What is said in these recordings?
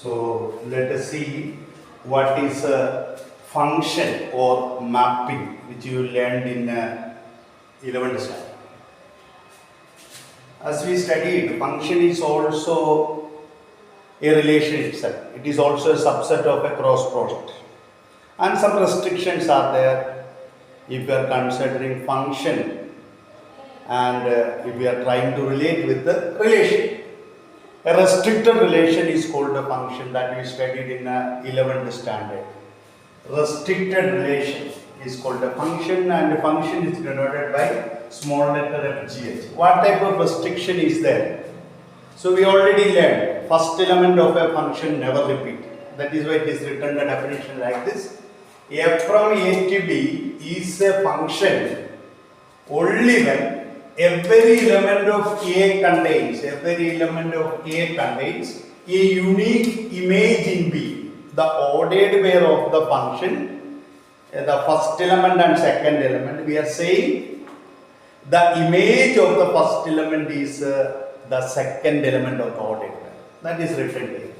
So let us see what is a function or mapping which you learned in 11th standard. As we studied, function is also a relation itself. It is also a subset of a cross product. And some restrictions are there if you are considering function and if we are trying to relate with the relation. A restricted relation is called a function that we studied in 11th standard. Restricted relation is called a function, and the function is denoted by small letter FGH. What type of restriction is there? So we already learned first element of a function never repeat. That is why it is written the definition like this. F from A to B is a function only when every element of A contains a unique image in B. The ordered pair of the function, the first element and second element, we are saying the image of the first element is the second element of the ordered pair. That is written here.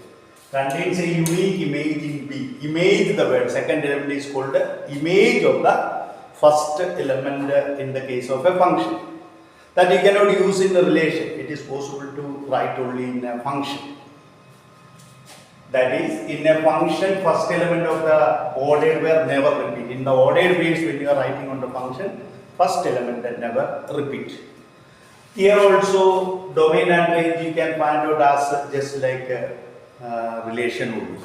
Contains a unique image in B. Image, the word, second element is called the image of the first element in the case of a function. That you cannot use in the relation. It is possible to write only in a function. That is, in a function, first element of the ordered pair never repeat. In the ordered pairs, when you are writing on the function, first element never repeat. Here also, domain and range you can find out as just like a relation only.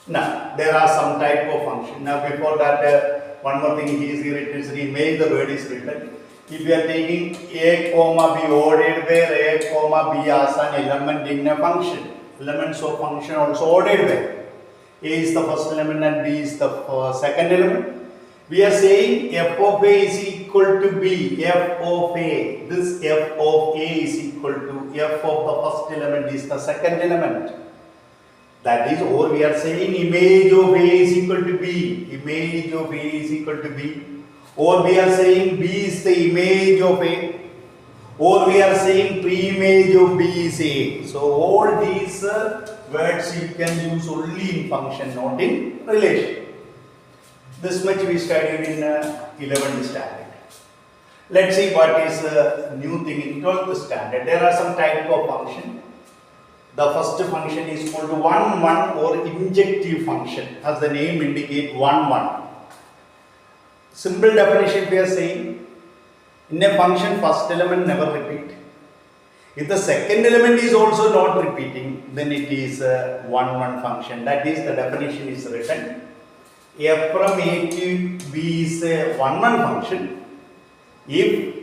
Now, there are some type of function. Now, before that, one more thing is here, it is image, the word is written. If you are taking A, comma B ordered pair, A, comma B as an element in a function. Elements of function also ordered pair. A is the first element and B is the second element. We are saying f of A is equal to B. F of A. This f of A is equal to f of the first element is the second element. That is, or we are saying image of A is equal to B. Image of A is equal to B. Or we are saying B is the image of A. Or we are saying pre-image of B is A. So all these words you can use only in function, not in relation. This much we studied in 11th standard. Let's see what is a new thing in 12th standard. There are some type of function. The first function is called 1-1 or injective function, as the name indicates 1-1. Simple definition we are saying, in a function first element never repeat. If the second element is also not repeating, then it is a 1-1 function. That is, the definition is written. F from A to B is a 1-1 function if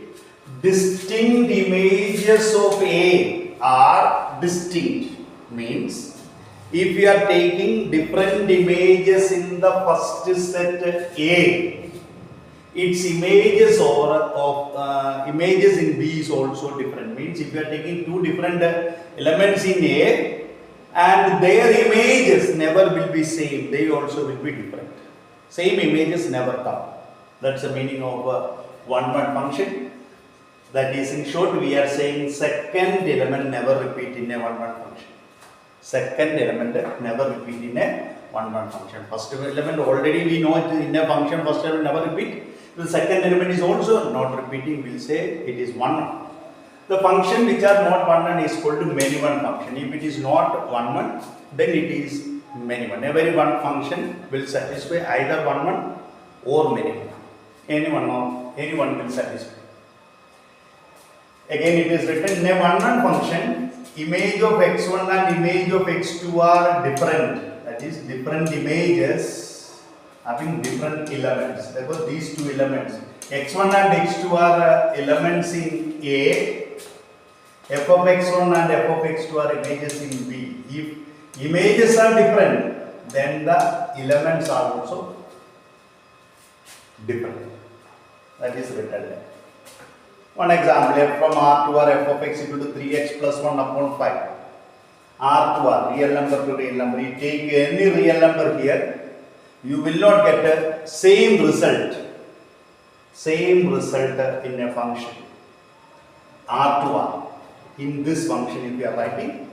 distinct images of A are distinct. Means, if you are taking different images in the first set A, its images of images in B is also different. Means, if you are taking two different elements in A and their images never will be same, they also will be different. Same images never come. That's the meaning of a 1-1 function. That is, in short, we are saying second element never repeat in a 1-1 function. Second element never repeat in a 1-1 function. First element already we know it in a function, first element never repeat. The second element is also not repeating, we will say it is 1-1. The function which are not 1-1 is called many-one function. If it is not 1-1, then it is many-one. Every one function will satisfy either 1-1 or many-one. Anyone will satisfy. Again, it is written in a 1-1 function, image of x1 and image of x2 are different. That is, different images having different elements. Therefore, these two elements, x1 and x2 are elements in A. F of x1 and f of x2 are images in B. If images are different, then the elements are also different. That is written there. One example, f from R to R, f of x equal to 3x plus 1 upon 5. R to R, real number to real number. You take any real number here, you will not get the same result in a function. R to R. In this function, if you are writing,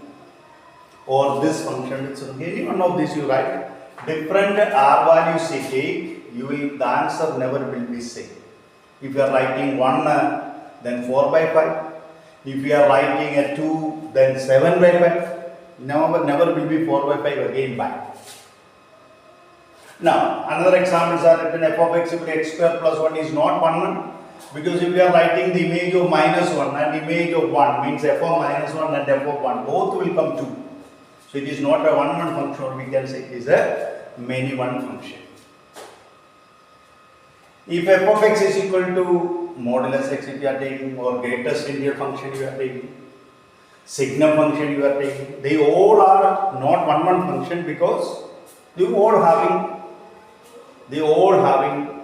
or this function, it's any one of these you write. Different R values you take, the answer never will be same. If you are writing 1, then 4 by 5. If you are writing a 2, then 7 by 5. Never will be 4 by 5 again back. Now, another examples are written f of x equal to x square plus 1 is not 1, 1. Because if you are writing the image of minus 1 and image of 1 means f of minus 1 and f of 1, both will come 2. So it is not a 1, 1 function, or we can say it is a many 1 function. If f of x is equal to modulus x if you are taking, or greatest integer function you are taking, signum function you are taking, they all are not 1, 1 function because they all having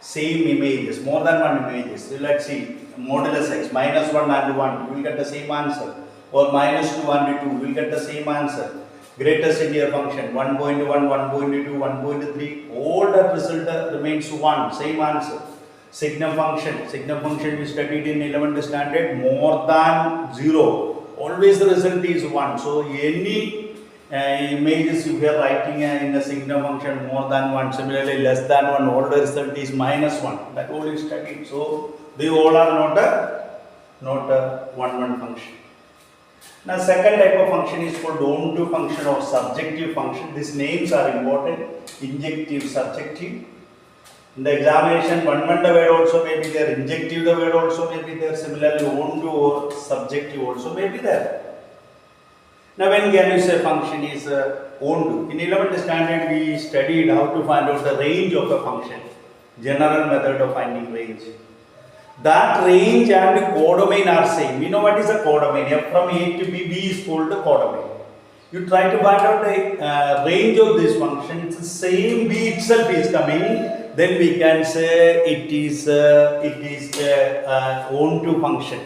same images, more than one images. So let's see, modulus x, minus 1 and 1, you will get the same answer. Or minus 2 and 2, you will get the same answer. Greatest integer function, 1.1, 1.2, 1.3, all the result remains 1, same answer. Signum function we studied in 11th standard, more than 0, always the result is 1. So any images if you are writing in a signum function more than 1, similarly less than 1, all the result is minus 1. That all is studied. So they all are not a 1, 1 function. Now second type of function is called onto function or subjective function. These names are important: injective, subjective. In the examination, one the word also may be there, injective the word also may be there, similarly onto or subjective also may be there. Now when can you say function is onto? In 11th standard we studied how to find out the range of a function, general method of finding range. That range and codomain are same. We know what is a codomain. F from A to B is called the codomain. You try to find out the range of this function, it's the same, B itself is coming, then we can say it is onto function.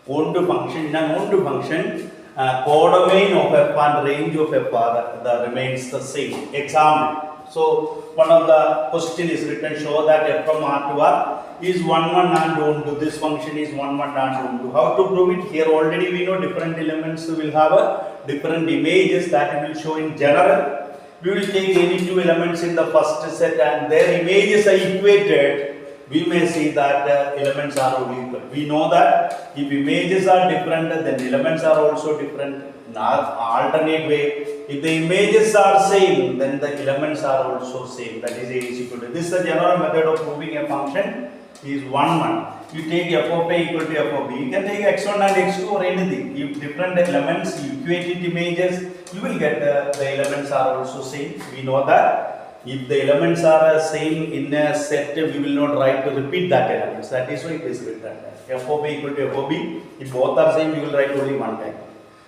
Onto function, in an onto function, codomain of f and range of f are remains the same. Example. So one of the question is written, show that f from R to R is 1, 1 and onto. This function is 1, 1 and onto. How to prove it? Here already we know different elements will have a different images that will show in general. We will take any two elements in the first set and their images are equated. We may see that elements are all equal. We know that if images are different, then elements are also different. In alternate way, if the images are same, then the elements are also same. That is A is equal to. This is the general method of proving a function is 1, 1. You take f of a equal to f of b. You can take x1 and x2 or anything. If different elements, equated images, you will get the elements are also same. We know that. If the elements are same in a set, we will not try to repeat that elements. That is why it is written. F of a equal to f of b. If both are same, we will write only one time.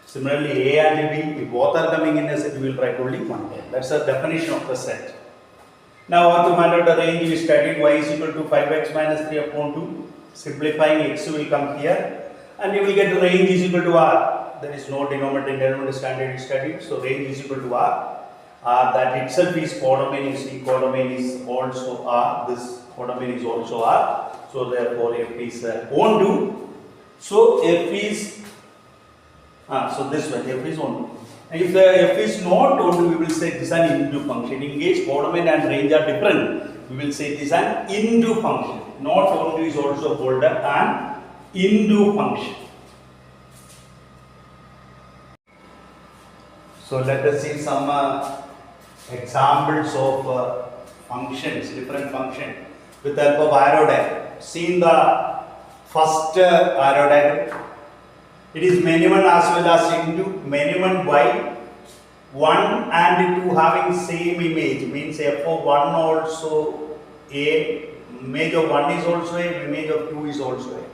Similarly, A and B, if both are coming in a set, we will write only one time. That's the definition of the set. Now, how to find out the range? We studied y is equal to 5x minus 3 upon 2. Simplifying x will come here. And you will get the range is equal to R. There is no denominator in element standard studied. So, range is equal to R. That itself is codomain, you see, codomain is also R. This codomain is also R. So, therefore, F is onto. So, F is so this one, f is onto. And if the f is not onto, we will say it is an into function. In case codomain and range are different, we will say it is an into function. Not onto is also called an into function. So let us see some examples of functions, different functions with the help of arrow diagram. See in the first arrow diagram. It is minimum as well as into minimum y. 1 and 2 having same image means f of 1 also A, image of 1 is also A, image of 2 is also A.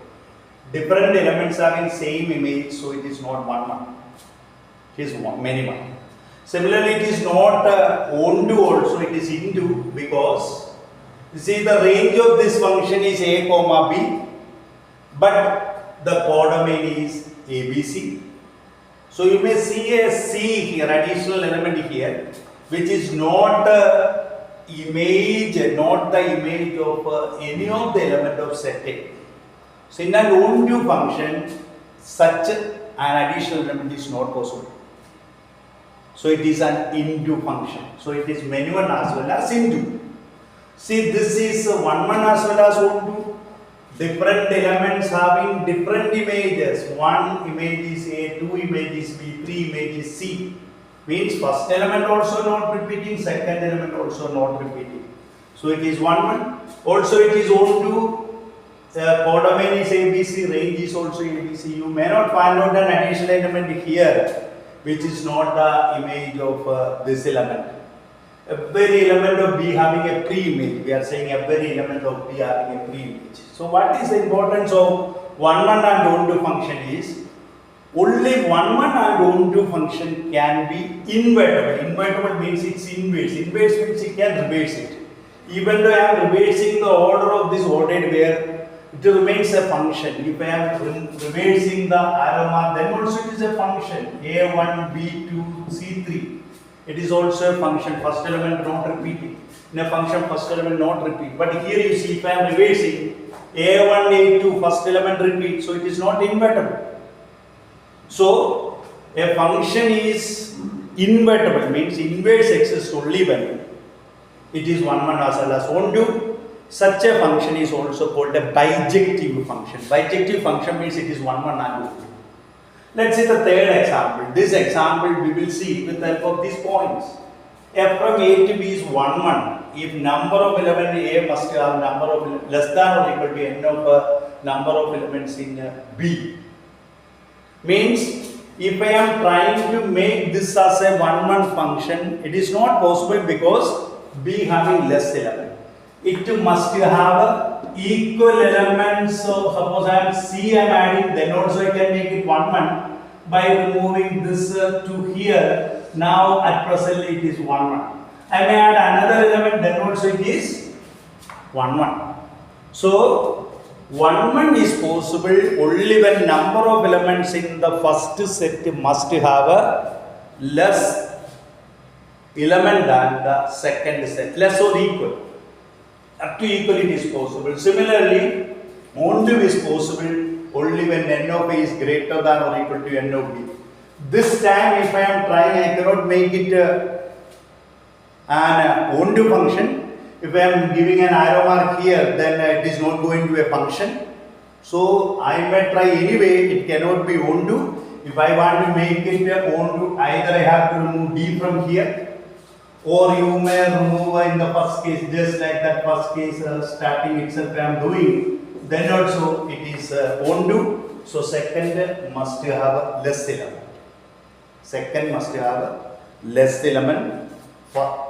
Different elements having same image, so it is not 1, 1. It is minimum. Similarly, it is not onto also, it is into, because you see the range of this function is A comma B, but the codomain is ABC. So you may see a C here, additional element here, which is not image, not the image of any of the element of set A. So in an onto function, such an additional element is not possible. So it is an into function. So it is many one as well as into. See, this is one as well as onto. Different elements having different images. One image is A, two images B, three images C. Means first element also not repeating, second element also not repeating. So it is one. Also it is onto. Codomain is ABC, range is also ABC. You may not find out an additional element here which is not the image of this element. Every element of B having a pre-image. We are saying every element of B having a pre-image. So what is the importance of one and onto function is only one and onto function can be invertible. Invertible means it's inverse. Inverse means you can reverse it. Even though I am reversing the order of this ordered where it remains a function. If I am reversing the arrow mark, then also it is a function. A1, B2, C3. It is also a function. First element not repeating. In a function, first element not repeat. But here you see, if I am reversing A1, A2, first element repeat. So it is not invertible. So a function is invertible, means inverse exists only when it is one as well as onto. Such a function is also called a bijective function. Bijective function means it is one and onto. Let's see the third example. This example we will see with the help of these points. F from A to B is 1. If number of elements A must have number of less than or equal to n of number of elements in B. Means if I am trying to make this as a 1 function, it is not possible because B having less elements. It must have equal elements. So suppose I am C I am adding, then also I can make it 1 by removing this to here. Now at present it is 1. I may add another element, then also it is 1. So 1 is possible only when number of elements in the first set must have a less element than the second set, less or equal. Up to equal it is possible. Similarly, onto is possible only when n of A is greater than or equal to n of B. This time if I am trying, I cannot make it an onto function. If I am giving an arrow mark here, then it is not going to be a function. So I may try anyway, it cannot be onto. If I want to make it onto, either I have to remove D from here, or you may remove in the first case, just like that first case starting itself I am doing, then also it is onto. So second must have less element. Second must have less element. For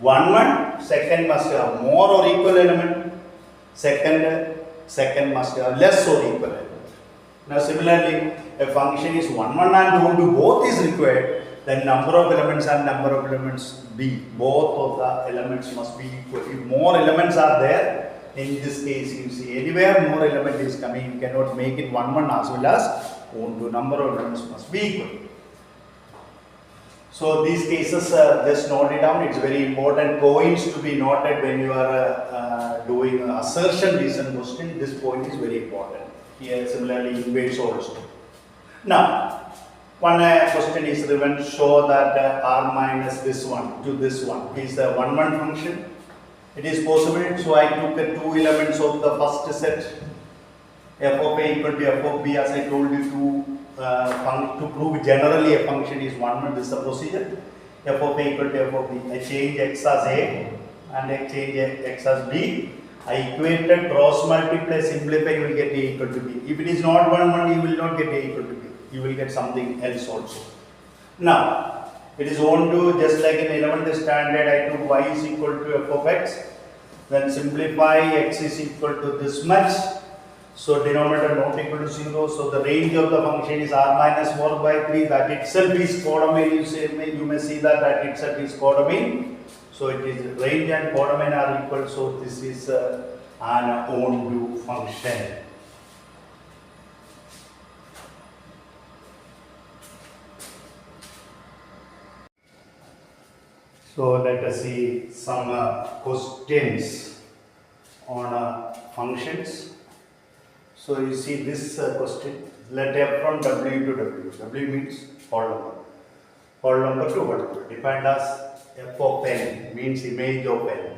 1, second must have more or equal element. Second must have less or equal element. Now similarly, a function is 1 and onto both is required. Then number of elements and number of elements B, both of the elements must be equal. If more elements are there, in this case you see anywhere more element is coming, you cannot make it 1 as well as onto. Number of elements must be equal. So these cases just note it down. It's very important points to be noted when you are doing assertion reason question. This point is very important. Here similarly inverse also. Now one question is given, show that r minus this one to this one is a 1 function. It is possible. So I took the two elements of the first set, f of A equal to f of B, as I told you to prove generally a function is 1. This is the procedure. F of A equal to f of B. I change x as A and I change x as B. I equated, cross multiply, simplify, you will get A equal to B. If it is not 1, you will not get A equal to B. You will get something else also. Now, it is onto, just like in 11th standard, I took y is equal to f of x. Then simplify, x is equal to this much. So denominator not equal to 0. So the range of the function is r minus 4 by 3. That itself is codomain. You may see that itself is codomain. So it is range and codomain are equal. So this is an onto function. So let us see some questions on functions. So you see this question, let f from w to w. W means following. whole number to whole number, defined as f of n, means image of n,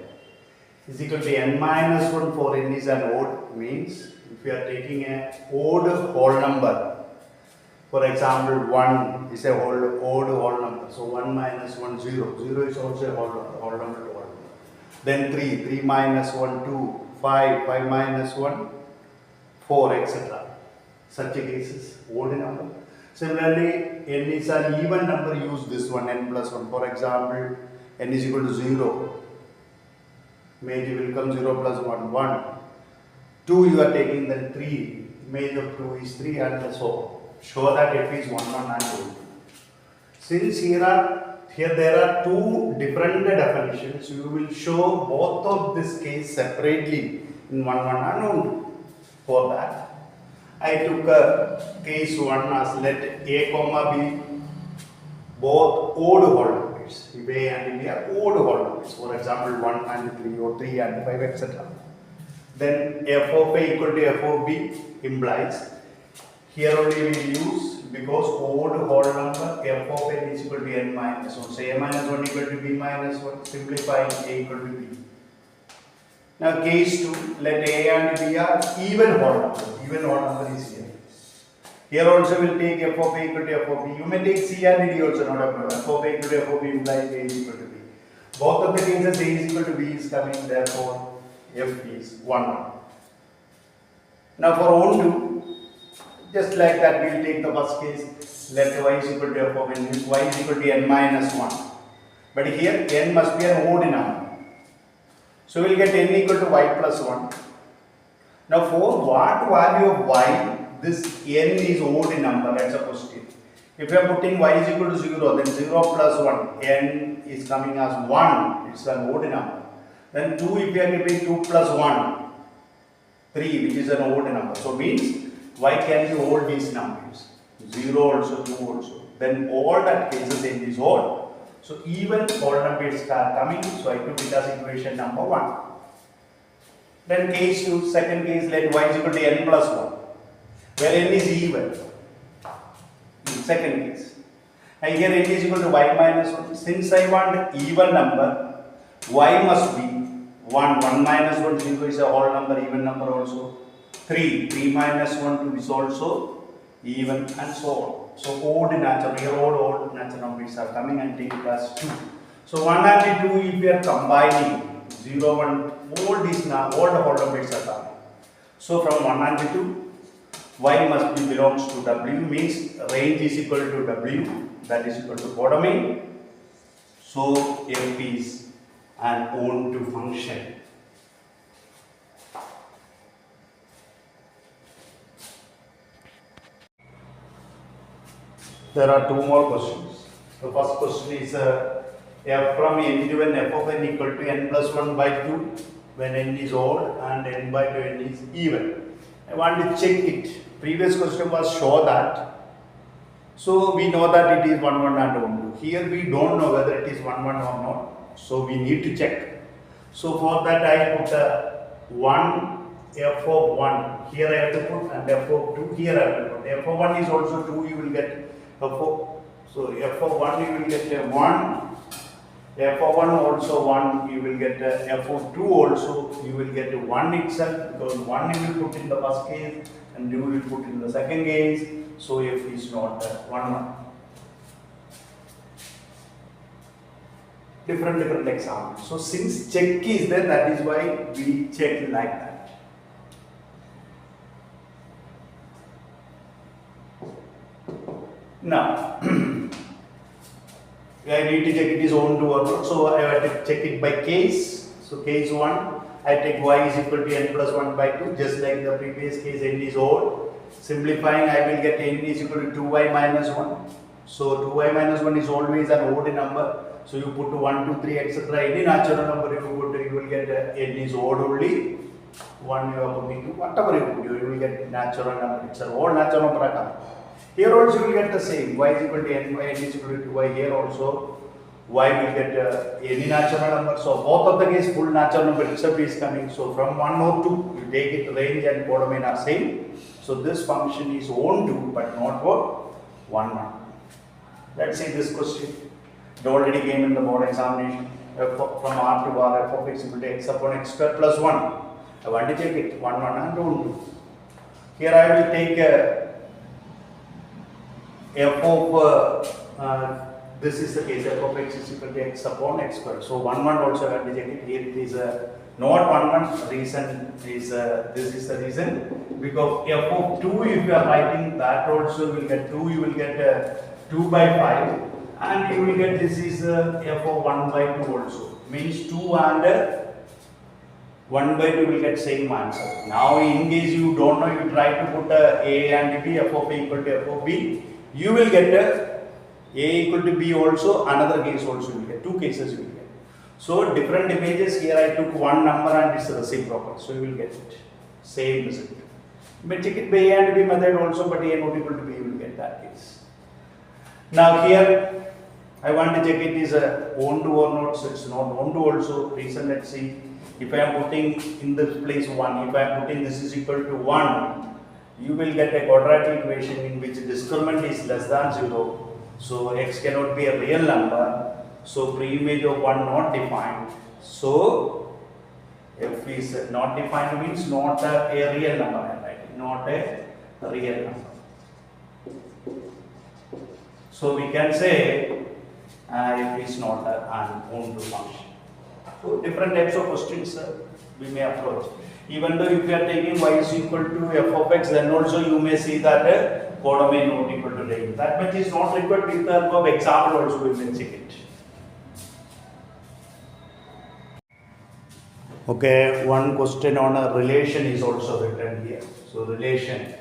is equal to n minus 1 for n is an odd, means if we are taking a odd whole number, for example 1 is a odd whole number, so 1 minus 1 0, 0 is also a whole number to whole number. Then 3 minus 1 2, 5 minus 1 4, etc. Such a case is odd number. Similarly, n is an even number, use this one, n plus 1. For example, n is equal to 0. Image will come 0 plus 1, 1. 2 you are taking, then 3. Image of 2 is 3 and so on. Show that f is 1, 1 and 2. Since here there are two different definitions, you will show both of this case separately in 1, 1 and 2. For that, I took case 1 as let a comma b both odd whole numbers. If a and b are odd whole numbers, for example 1 and 3 or 3 and 5, etc. Then f of a equal to f of b implies, here only we use, because odd whole number f of n is equal to n minus 1. So a minus 1 equal to b minus 1, simplifying a equal to b. Now case 2, let a and b are even whole number. Even whole number is here. Here also we will take f of a equal to f of b. You may take c and d also, not a problem. F of a equal to f of b implies a is equal to b. Both of the cases a is equal to b is coming, therefore f is 1, 1. Now for own 2, just like that we will take the first case, let y is equal to f of n, y is equal to n minus 1. But here n must be an odd number. So we will get n equal to y plus 1. Now for what value of y this n is odd number, that's a question. If you are putting y is equal to 0, then 0 plus 1, n is coming as 1, it's an odd number. Then 2, if you are giving 2 plus 1, 3, which is an odd number. So means y can be all these numbers, 0 also, 2 also. Then all that cases n is odd. So even whole numbers are coming, so I took it as equation number 1. Then case 2, second case, let y is equal to n plus 1, where n is even. In second case, and here n is equal to y minus 1. Since I want even number, y must be 1, 1 minus 1, 0 is a whole number, even number also. 3 minus 1, 2 is also even, and so on. So odd natural, here odd natural numbers are coming, and take it as 2. So 1 and 2, if we are combining 0, 1, all these all the whole numbers are coming. So from 1 and 2, y must be belongs to w, means range is equal to w, that is equal to codomain. So f is an onto function. There are two more questions. The first question is f from n to n, f of n equal to n plus 1 by 2 when n is odd and n by 2 n is even. I want to check it. Previous question was show that. So we know that it is 1, 1 and 1, 2. Here we don't know whether it is 1, 1 or not. So we need to check. So for that I put 1 f of 1. Here I have to put, and f of 2 here I have to put. F of 1 is also 2, you will get so f of 1 you will get 1, f of 1 also 1, you will get f of 2 also, you will get 1 itself, because 1 you will put in the first case and 2 will put in the second case, so f is not 1, 1. Different examples. So since check is there, that is why we check like that. Now, I need to check it is own to or not, so I have to check it by case. So case 1, I take y is equal to n plus 1 by 2, just like the previous case n is odd. Simplifying, I will get n is equal to 2y minus 1. So 2y minus 1 is always an odd number. So you put 1, 2, 3, etc. Any natural number you put, you will get n is odd only. 1 you are putting 2, whatever you put, you will get natural number. It's an odd natural number. Here also you will get the same, y is equal to n, y is equal to 2y. Here also y will get any natural number. So both of the case full natural number itself is coming. So from 1 or 2, you take it, range and codomain are same. So this function is own to, but not for 1, 1. Let's see this question. It already came in the board examination. From R to R, f of x equal to x upon x square plus 1. I want to check it. 1, 1 and 2. Here I will take f of this is the case, f of x is equal to x upon x square. So 1, 1 also I have to check it. Here it is not 1, 1. Reason is this is the reason, because f of 2, if you are writing that also, you will get 2, you will get 2 by 5, and you will get this is f of 1 by 2 also. Means 2 and 1 by 2 will get same answer. Now in case you don't know, you try to put a and b, f of a equal to f of b, you will get a equal to b also, another case also you will get, 2 cases you will get. So different images, here I took one number and it's reciprocal, so you will get it, same result. You may check it by a and b method also, but a not equal to b, you will get that case. Now here I want to check it is onto or not, so it's not onto also. Reason, let's see. If I am putting in this place 1, if I am putting this is equal to 1, you will get a quadratic equation in which discriminant is less than 0. So x cannot be a real number. So pre-image of 1 not defined. So f is not defined means not a real number, right? Not a real number. So we can say f is not an onto function. So different types of questions we may approach. Even though if you are taking y is equal to f of x, then also you may see that codomain not equal to range. That much is not required. With the help of example also we will check it. Okay, one question on a relation is also written here. So relation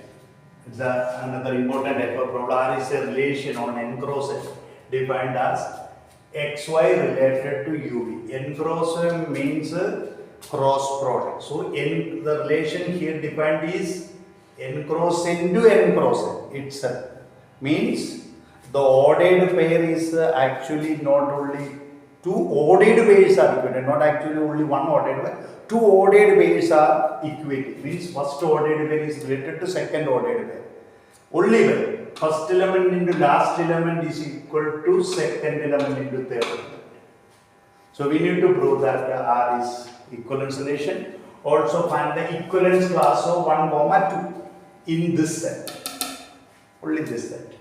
is another important type of problem. R is a relation on n cross n defined as xy related to uv. N cross m means cross product. So n, the relation here defined is n cross n to n cross n itself. Means the ordered pair is actually not only two ordered pairs are equated, not actually only one ordered pair. Two ordered pairs are equated. Means first ordered pair is related to second ordered pair. Only when first element into last element is equal to second element into third element. So we need to prove that R is equivalence relation. Also find the equivalence class of 1, 2 in this set. Only this set.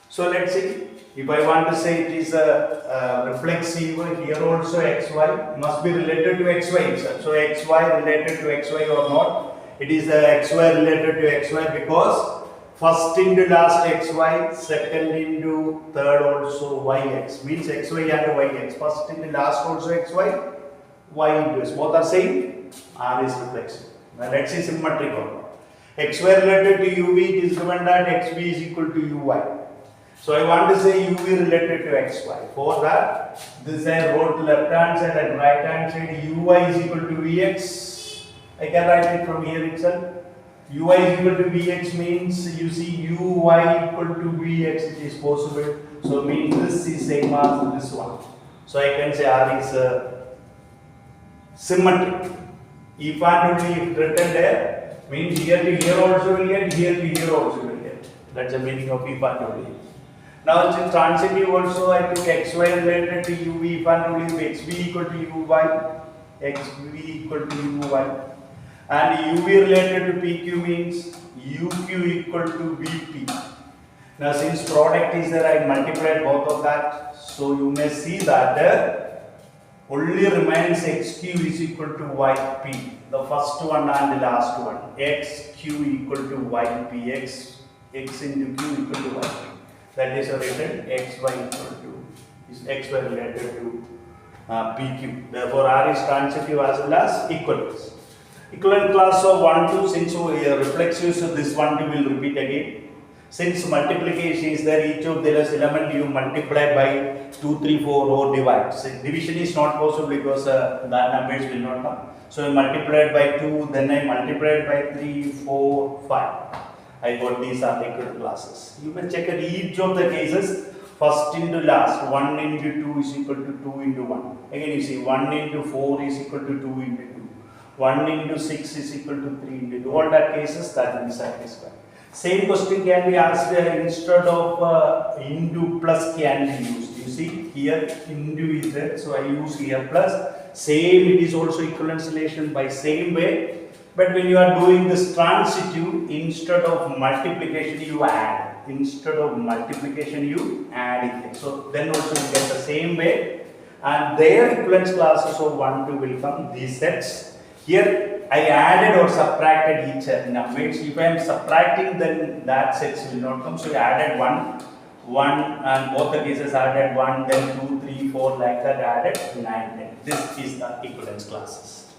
So let's see. If I want to say it is a reflexive, here also xy must be related to xy itself. So xy related to xy or not, it is xy related to xy because first into last xy, second into third also yx, means xy and yx. First into last also xy, y into x. Both are same, R is reflexive. Now let's see symmetric or not. xy related to uv, it is given that xv is equal to uy. So I want to say uv related to xy. For that, this I wrote left hand side and right hand side, uy is equal to vx. I can write it from here itself. Uy is equal to vx means you see uy equal to vx, it is possible. So means this is same as this one. So I can say R is symmetric. If and only if written there, means here to here also will get, here to here also will get. That's the meaning of if and only. Now it's transitive also, I took xy related to uv, if and only if xv equal to uy, xv equal to uy. And uv related to pq means uq equal to vp. Now since product is there, I multiplied both of that. So you may see that only remains xq is equal to yp. The first one and the last one. xq equal to yp, x into q equal to yp. That is written xy equal to, is xy related to pq. Therefore R is transitive as well as equivalence. Equivalent class of 1, 2, since reflexive, so this 1, 2 will repeat again. Since multiplication is there, each of the element you multiply by 2, 3, 4 or divide. So division is not possible because the numbers will not come. So I multiplied by 2, then I multiplied by 3, 4, 5. I got these are equivalent classes. You can check at each of the cases, first into last, 1 into 2 is equal to 2 into 1. Again you see 1 into 4 is equal to 2 into 2. 1 into 6 is equal to 3 into 2. All that cases that will be satisfied. Same question can be asked instead of into plus can be used. You see here into is there, so I use here plus. Same, it is also equivalence relation by same way. But when you are doing this transitive, instead of multiplication you add. Instead of multiplication you add it. So then also you get the same way. And their equivalence classes of 1, 2 will come these sets. Here I added or subtracted each number. If I am subtracting, then that sets will not come. So I added 1, and both the cases added 1, then 2, 3, 4, like that added 9, 10. This is the equivalence classes.